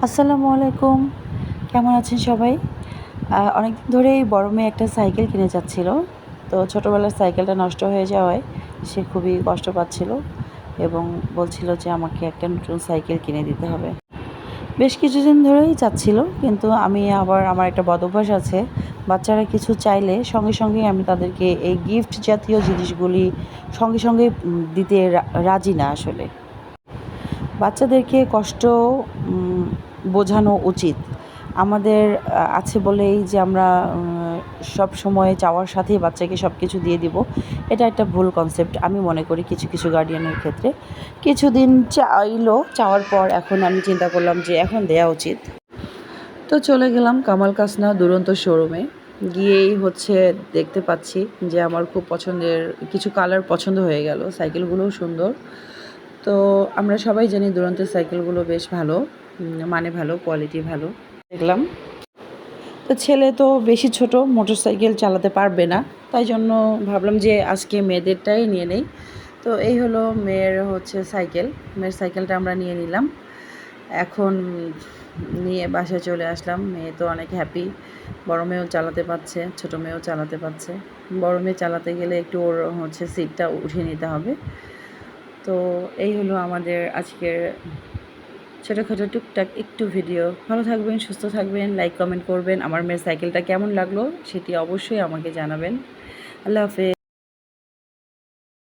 আসসালামু আলাইকুম। কেমন আছেন সবাই? অনেকদিন ধরেই বড় মেয়ে একটা সাইকেল কিনে চাচ্ছিল। তো ছোটোবেলার সাইকেলটা নষ্ট হয়ে যাওয়ায় সে খুবই কষ্ট পাচ্ছিল এবং বলছিল যে আমাকে একটা নতুন সাইকেল কিনে দিতে হবে। বেশ কিছুদিন ধরেই চাচ্ছিল, কিন্তু আমি আবার আমার একটা বদঅভ্যাস আছে। বাচ্চারা কিছু চাইলে সঙ্গেই আমি তাদেরকে এই গিফট জাতীয় জিনিসগুলি সঙ্গে দিতে রাজি না আসলে। বাচ্চাদেরকে কষ্ট বোঝানো উচিত। আমাদের আছে বলেই যে আমরা সবসময় চাওয়ার সাথেই বাচ্চাকে সব কিছু দিয়ে দিব, এটা একটা ভুল কনসেপ্ট আমি মনে করি কিছু গার্ডিয়ানের ক্ষেত্রে। কিছুদিন চাওয়ার পর এখন আমি চিন্তা করলাম যে এখন দেয়া উচিত। তো চলে গেলাম কামাল কাসনা দুরন্ত শোরুমে। গিয়েই দেখতে পাচ্ছি যে আমার খুব পছন্দের কিছু কালার পছন্দ হয়ে গেল। সাইকেলগুলোও সুন্দর। তো আমরা সবাই জানি দুরন্তের সাইকেলগুলো বেশ ভালো, মানে ভালো, কোয়ালিটি ভালো। দেখলাম তো ছেলে তো বেশি ছোট, মোটর সাইকেল চালাতে পারবে না, তাই জন্য ভাবলাম যে আজকে মেয়েদেরটাই নিয়ে নেই। তো এই হলো মেয়ের সাইকেলটা আমরা নিয়ে নিলাম। এখন নিয়ে বাসায় চলে আসলাম। মেয়ে তো অনেক হ্যাপি। বড় মেয়েও চালাতে পারছে, ছোটো মেয়েও চালাতে পারছে। বড় মেয়ে চালাতে গেলে একটু ওর সিটটা উঠিয়ে নিতে হবে। তো এই হলো আমাদের আজকের ছোটোখাটো টুকটাক একটু ভিডিও। ভালো থাকবেন, সুস্থ থাকবেন, লাইক কমেন্ট করবেন। আমার মেয়ের সাইকেলটা কেমন লাগলো সেটি অবশ্যই আমাকে জানাবেন। আল্লাহ হাফেজ।